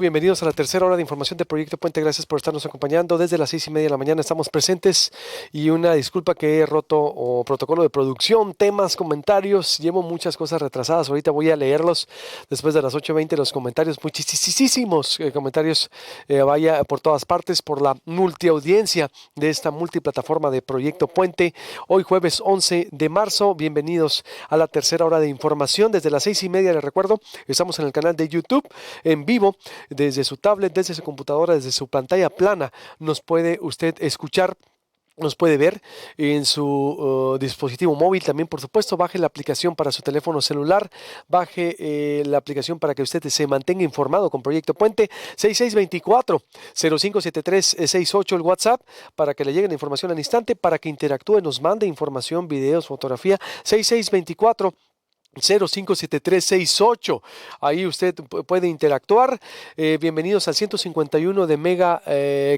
Bienvenidos a la tercera hora de información de Proyecto Puente. Gracias por estarnos acompañando. Desde las 6:30 de la mañana estamos presentes y una disculpa que he roto protocolo de producción, temas, comentarios. Llevo muchas cosas retrasadas. Ahorita voy a leerlos después de las 8:20 los comentarios. Muchísimos comentarios. Vaya por todas partes por la multiaudiencia de esta multiplataforma de Proyecto Puente. Hoy jueves 11 de marzo. Bienvenidos a la tercera hora de información. Desde las 6:30 les recuerdo, estamos en el canal de YouTube en vivo. Desde su tablet, desde su computadora, desde su pantalla plana, nos puede usted escuchar. Nos puede ver en su dispositivo móvil. También, por supuesto, baje la aplicación para su teléfono celular. Baje la aplicación para que usted se mantenga informado con Proyecto Puente. 6624-057368 el WhatsApp para que le llegue la información al instante, para que interactúe, nos mande información, videos, fotografía. 6624 057368. Ahí usted puede interactuar. Bienvenidos al 151 de Mega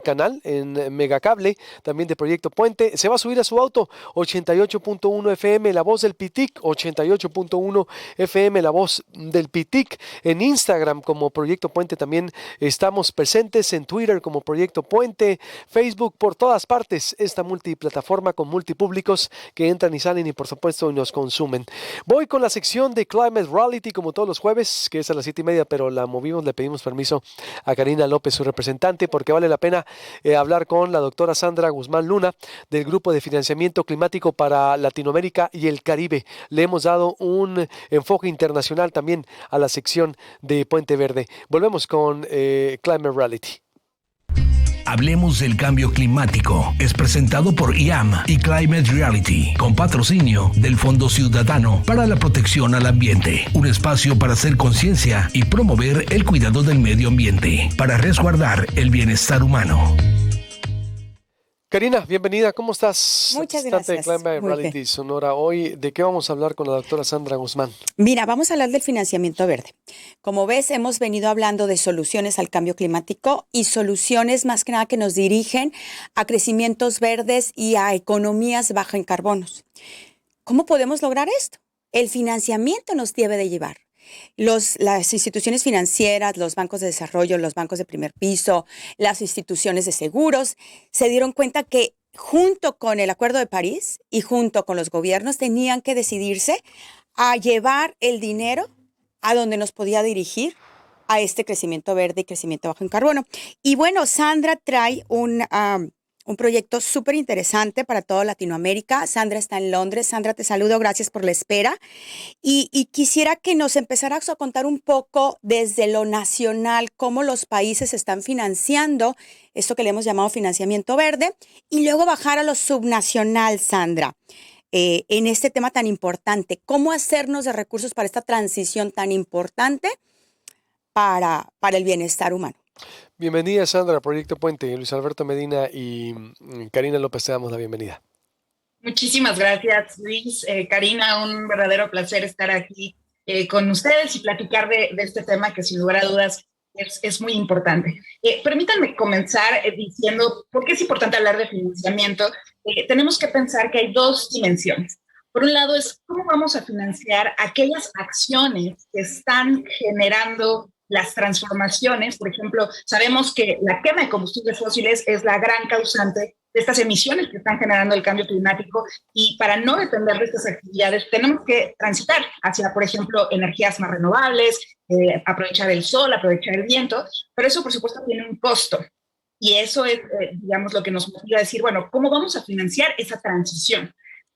Canal en Mega Cable, también de Proyecto Puente. Se va a subir a su auto 88.1 FM, la voz del Pitic, 88.1 FM, la voz del Pitic. En Instagram como Proyecto Puente también estamos presentes, en Twitter como Proyecto Puente, Facebook, por todas partes. Esta multiplataforma con multipúblicos que entran y salen y por supuesto nos consumen. Voy con la sección de Climate Reality como todos los jueves, que es a las 7:30, pero la movimos, le pedimos permiso a Karina López, su representante, porque vale la pena hablar con la doctora Sandra Guzmán Luna del Grupo de Financiamiento Climático para Latinoamérica y el Caribe. Le hemos dado un enfoque internacional también a la sección de Puente Verde. Volvemos con Climate Reality. Hablemos del cambio climático. Es presentado por IAM y Climate Reality, con patrocinio del Fondo Ciudadano para la Protección al Ambiente. Un espacio para hacer conciencia y promover el cuidado del medio ambiente, para resguardar el bienestar humano. Karina, bienvenida. ¿Cómo estás? Muchas gracias. Climate Reality Sonora. Hoy, ¿de qué vamos a hablar con la doctora Sandra Guzmán? Mira, vamos a hablar del financiamiento verde. Como ves, hemos venido hablando de soluciones al cambio climático y soluciones más que nada que nos dirigen a crecimientos verdes y a economías bajas en carbonos. ¿Cómo podemos lograr esto? El financiamiento nos debe de llevar. Las instituciones financieras, los bancos de desarrollo, los bancos de primer piso, las instituciones de seguros, se dieron cuenta que junto con el Acuerdo de París y junto con los gobiernos tenían que decidirse a llevar el dinero a donde nos podía dirigir a este crecimiento verde y crecimiento bajo en carbono. Y bueno, Sandra trae un proyecto súper interesante para toda Latinoamérica. Sandra está en Londres. Sandra, te saludo, gracias por la espera. Y quisiera que nos empezaras a contar un poco desde lo nacional cómo los países están financiando esto que le hemos llamado financiamiento verde y luego bajar a lo subnacional, Sandra, en este tema tan importante. ¿Cómo hacernos de recursos para esta transición tan importante para el bienestar humano? Bienvenida, Sandra, a Proyecto Puente. Luis Alberto Medina y Karina López, te damos la bienvenida. Muchísimas gracias, Luis. Karina, un verdadero placer estar aquí con ustedes y platicar de este tema que sin lugar a dudas es muy importante. Permítanme comenzar diciendo por qué es importante hablar de financiamiento. Tenemos que pensar que hay dos dimensiones. Por un lado es cómo vamos a financiar aquellas acciones que están generando las transformaciones. Por ejemplo, sabemos que la quema de combustibles fósiles es la gran causante de estas emisiones que están generando el cambio climático y para no depender de estas actividades tenemos que transitar hacia, por ejemplo, energías más renovables, aprovechar el sol, aprovechar el viento, pero eso, por supuesto, tiene un costo. Y eso es, digamos, lo que nos motiva a decir, bueno, ¿cómo vamos a financiar esa transición?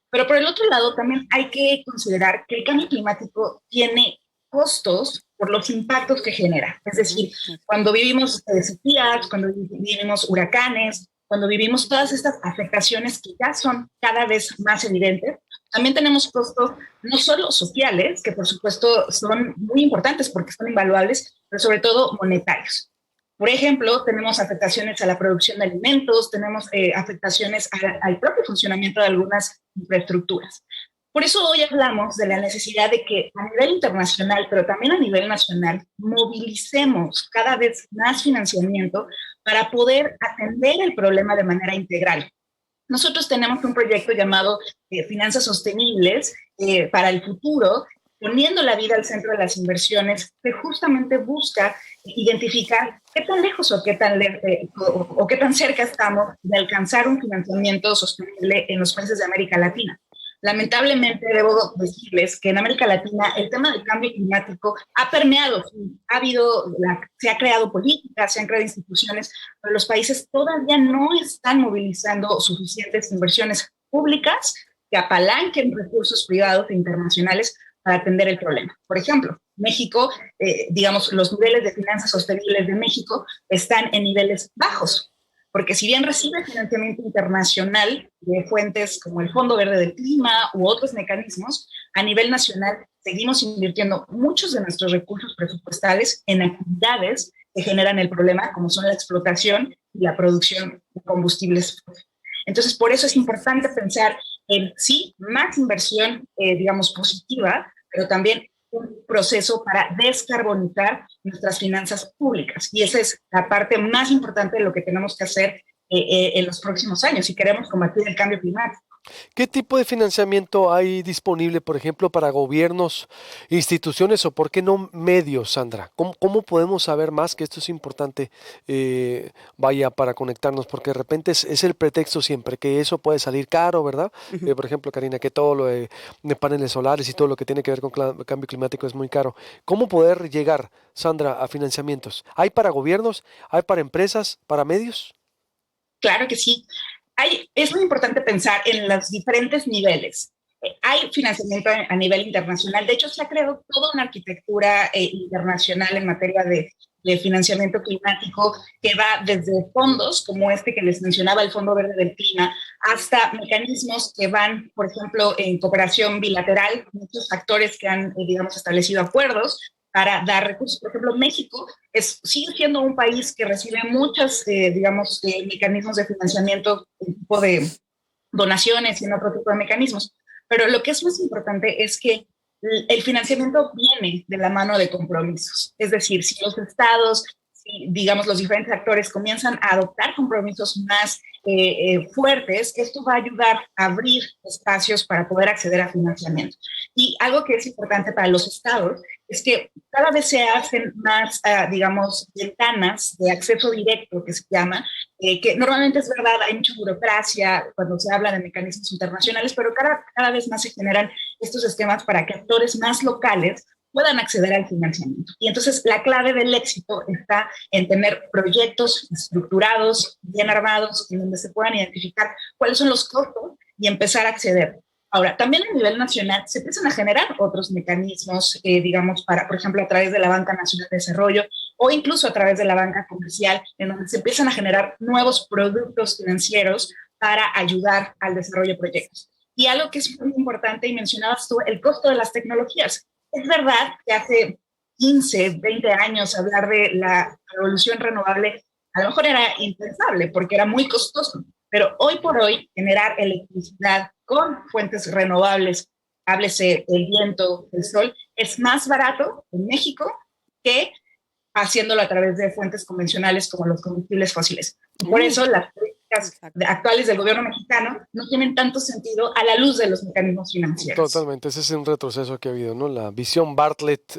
Pero por el otro lado, también hay que considerar que el cambio climático tiene costos por los impactos que genera. Es decir, cuando vivimos sequías, cuando vivimos huracanes, cuando vivimos todas estas afectaciones que ya son cada vez más evidentes, también tenemos costos no solo sociales, que por supuesto son muy importantes porque son invaluables, pero sobre todo monetarios. Por ejemplo, tenemos afectaciones a la producción de alimentos, tenemos afectaciones al propio funcionamiento de algunas infraestructuras. Por eso hoy hablamos de la necesidad de que a nivel internacional, pero también a nivel nacional, movilicemos cada vez más financiamiento para poder atender el problema de manera integral. Nosotros tenemos un proyecto llamado Finanzas Sostenibles para el Futuro poniendo la vida al centro de las inversiones, que justamente busca identificar qué tan lejos o qué tan cerca estamos de alcanzar un financiamiento sostenible en los países de América Latina. Lamentablemente, debo decirles que en América Latina el tema del cambio climático ha permeado, se ha creado políticas, se han creado instituciones, pero los países todavía no están movilizando suficientes inversiones públicas que apalanquen recursos privados e internacionales para atender el problema. Por ejemplo, México, digamos, los niveles de finanzas sostenibles de México están en niveles bajos, porque si bien recibe financiamiento internacional de fuentes como el Fondo Verde del Clima u otros mecanismos, a nivel nacional seguimos invirtiendo muchos de nuestros recursos presupuestales en actividades que generan el problema, como son la explotación y la producción de combustibles. Entonces, por eso es importante pensar en, sí, más inversión, digamos, positiva, pero también un proceso para descarbonizar nuestras finanzas públicas. Y esa es la parte más importante de lo que tenemos que hacer en los próximos años si queremos combatir el cambio climático. ¿Qué tipo de financiamiento hay disponible, por ejemplo, para gobiernos, instituciones o por qué no medios, Sandra? ¿Cómo podemos saber más? Que esto es importante, vaya, para conectarnos, porque de repente es el pretexto siempre, que eso puede salir caro, ¿verdad? Por ejemplo, Karina, que todo lo de paneles solares y todo lo que tiene que ver con cambio climático es muy caro. ¿Cómo poder llegar, Sandra, a financiamientos? ¿Hay para gobiernos? ¿Hay para empresas? ¿Para medios? Claro que sí. Es muy importante pensar en los diferentes niveles. Hay financiamiento a nivel internacional. De hecho, se ha creado toda una arquitectura internacional en materia de financiamiento climático que va desde fondos como este que les mencionaba, el Fondo Verde del Clima, hasta mecanismos que van, por ejemplo, en cooperación bilateral, muchos actores que han, digamos, establecido acuerdos para dar recursos. Por ejemplo, México sigue siendo un país que recibe muchos, digamos, mecanismos de financiamiento, un tipo de donaciones y en otro tipo de mecanismos. Pero lo que es más importante es que el financiamiento viene de la mano de compromisos. Es decir, si los estados, si, digamos, los diferentes actores comienzan a adoptar compromisos más fuertes, esto va a ayudar a abrir espacios para poder acceder a financiamiento. Y algo que es importante para los estados es que cada vez se hacen más, digamos, ventanas de acceso directo, que se llama, que normalmente es verdad, hay mucha burocracia cuando se habla de mecanismos internacionales, pero cada vez más se generan estos esquemas para que actores más locales puedan acceder al financiamiento. Y entonces la clave del éxito está en tener proyectos estructurados, bien armados, en donde se puedan identificar cuáles son los costos y empezar a acceder. Ahora, también a nivel nacional se empiezan a generar otros mecanismos, digamos, para, por ejemplo, a través de la Banca Nacional de Desarrollo o incluso a través de la banca comercial, en donde se empiezan a generar nuevos productos financieros para ayudar al desarrollo de proyectos. Y algo que es muy importante, y mencionabas tú, el costo de las tecnologías. Es verdad que hace 15, 20 años hablar de la revolución renovable a lo mejor era impensable porque era muy costoso, pero hoy por hoy generar electricidad con fuentes renovables, háblese el viento, el sol, es más barato en México que haciéndolo a través de fuentes convencionales como los combustibles fósiles. Por eso las políticas actuales del gobierno mexicano no tienen tanto sentido a la luz de los mecanismos financieros. Totalmente, ese es un retroceso que ha habido, ¿no? La visión Bartlett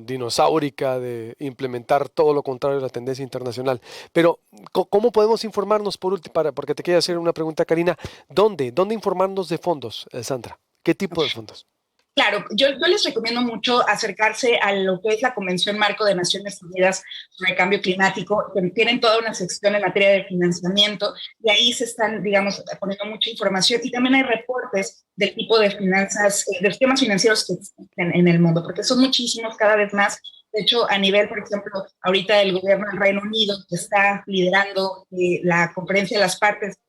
dinosaurica de implementar todo lo contrario de la tendencia internacional. Pero, ¿cómo podemos informarnos por último? Porque te quiero hacer una pregunta, Karina. ¿Dónde informarnos de fondos, Sandra? ¿Qué tipo de fondos? Claro, yo les recomiendo mucho acercarse a lo que es la Convención Marco de Naciones Unidas sobre el Cambio Climático, que tienen toda una sección en materia de financiamiento, y ahí se están, digamos, poniendo mucha información, y también hay reportes del tipo de finanzas, de los temas financieros que existen en el mundo, porque son muchísimos cada vez más. De hecho, a nivel, por ejemplo, ahorita el gobierno del Reino Unido, que está liderando la conferencia de las partes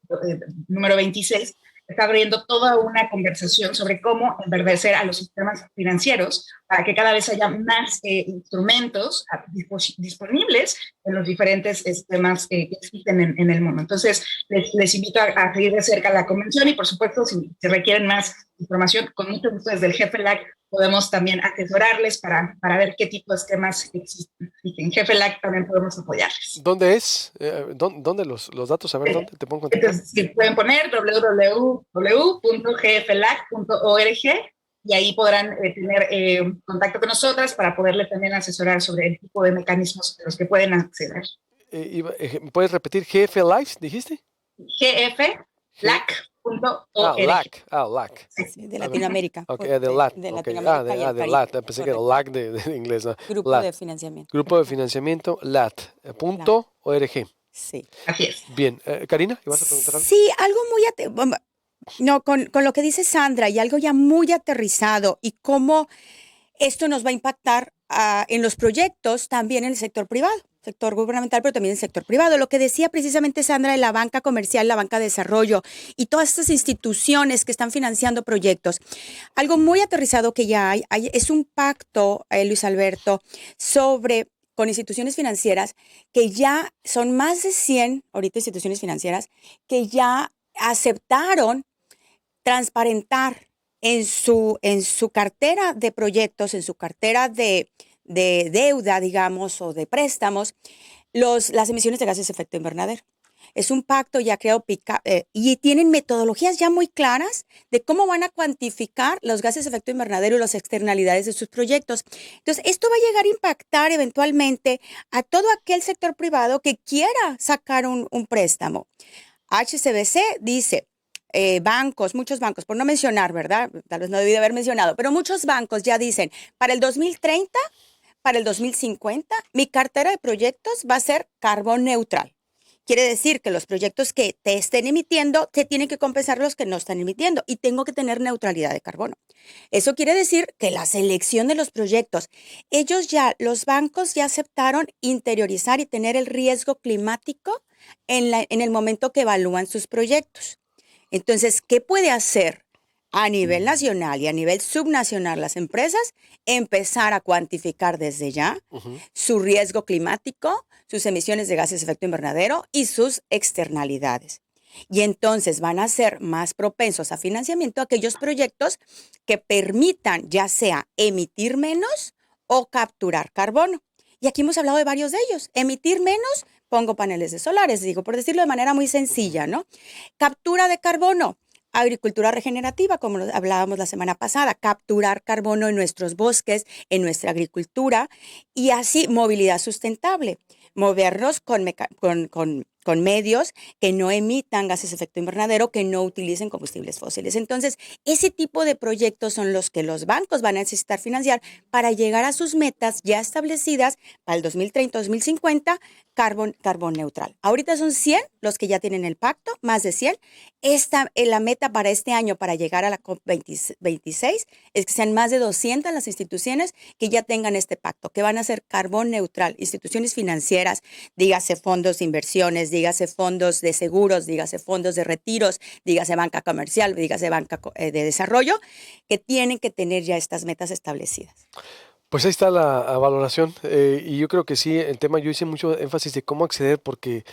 número 26, está abriendo toda una conversación sobre cómo enverdecer a los sistemas financieros para que cada vez haya más instrumentos disponibles en los diferentes sistemas que existen en el mundo. Entonces, les invito a seguir de cerca la convención y, por supuesto, si se requieren más información, con mucho gusto desde el GFLAC podemos también asesorarles para ver qué tipo de esquemas existen. Y que en GFLAC también podemos apoyarles. ¿Dónde es? ¿Dónde los datos? A ver, ¿dónde te pongo en contacto? Entonces, si pueden poner www.gflac.org y ahí podrán tener contacto con nosotras para poderle también asesorar sobre el tipo de mecanismos a los que pueden acceder. ¿Puedes repetir GF Life, dijiste? gflac.org. LAC. Sí, de Latinoamérica. De LAT. De Okay. Latinoamérica y el de Caribe. LAT. Pensé que era LAC de inglés. ¿No? Grupo LAT. de financiamiento. Grupo de financiamiento LAT.org. Sí. Así es. Bien. Karina, ¿ibas a preguntar algo? Sí, algo muy... No, con lo que dice Sandra y algo ya muy aterrizado y cómo esto nos va a impactar en los proyectos también en el sector privado, sector gubernamental, pero también en el sector privado. Lo que decía precisamente Sandra de la banca comercial, la banca de desarrollo y todas estas instituciones que están financiando proyectos. Algo muy aterrizado que ya hay es un pacto, Luis Alberto, con instituciones financieras que ya son más de 100, ahorita instituciones financieras, que ya aceptaron transparentar en su cartera de proyectos, en su cartera de deuda, digamos, o de préstamos, las emisiones de gases de efecto invernadero. Es un pacto ya creado y tienen metodologías ya muy claras de cómo van a cuantificar los gases de efecto invernadero y las externalidades de sus proyectos. Entonces, esto va a llegar a impactar eventualmente a todo aquel sector privado que quiera sacar un préstamo. HSBC dice, bancos, muchos bancos, por no mencionar, ¿verdad? Tal vez no debí de haber mencionado, pero muchos bancos ya dicen, para el 2030, para el 2050, mi cartera de proyectos va a ser carbón neutral. Quiere decir que los proyectos que te estén emitiendo, te tienen que compensar los que no están emitiendo y tengo que tener neutralidad de carbono. Eso quiere decir que la selección de los proyectos, los bancos ya aceptaron interiorizar y tener el riesgo climático en el momento que evalúan sus proyectos. Entonces, ¿qué puede hacer a nivel nacional y a nivel subnacional las empresas? Empezar a cuantificar desde ya su riesgo climático, sus emisiones de gases de efecto invernadero y sus externalidades. Y entonces van a ser más propensos a financiamiento aquellos proyectos que permitan ya sea emitir menos o capturar carbono. Y aquí hemos hablado de varios de ellos. Emitir menos, pongo paneles de solares, digo, por decirlo de manera muy sencilla, ¿no? Captura de carbono, agricultura regenerativa, como hablábamos la semana pasada, capturar carbono en nuestros bosques, en nuestra agricultura y así movilidad sustentable, movernos con medios que no emitan gases de efecto invernadero, que no utilicen combustibles fósiles. Entonces, ese tipo de proyectos son los que los bancos van a necesitar financiar para llegar a sus metas ya establecidas para el 2030-2050, carbón neutral. Ahorita son 100 los que ya tienen el pacto, más de 100. La meta para este año, para llegar a la COP26, es que sean más de 200 las instituciones que ya tengan este pacto, que van a ser carbón neutral. Instituciones financieras, dígase fondos de inversiones, dígase fondos de seguros, dígase fondos de retiros, dígase banca comercial, dígase banca de desarrollo, que tienen que tener ya estas metas establecidas. Pues ahí está la valoración y yo creo que sí, el tema, yo hice mucho énfasis de cómo acceder porque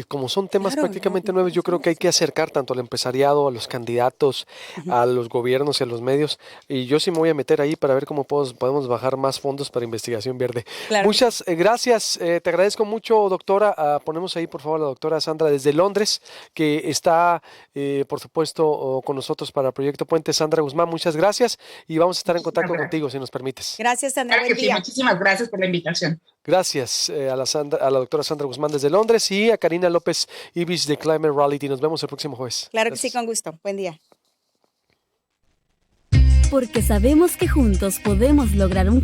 como son temas prácticamente nuevos, yo creo que hay que acercar tanto al empresariado, a los candidatos, a los gobiernos y a los medios. Y yo sí me voy a meter ahí para ver cómo podemos bajar más fondos para investigación verde. Claro. Muchas gracias, te agradezco mucho, doctora. Ponemos ahí, por favor, a la doctora Sandra desde Londres, que está, por supuesto, con nosotros para el Proyecto Puente. Sandra Guzmán, muchas gracias y vamos a estar en contacto contigo, si nos permites. Gracias, Sandra. Claro que sí, muchísimas gracias por la invitación. Gracias a la doctora Sandra Guzmán desde Londres y a Karina López Ibis de Climate Reality. Nos vemos el próximo jueves. Claro Gracias. que sí, con gusto. Buen día. Porque sabemos que juntos podemos lograr un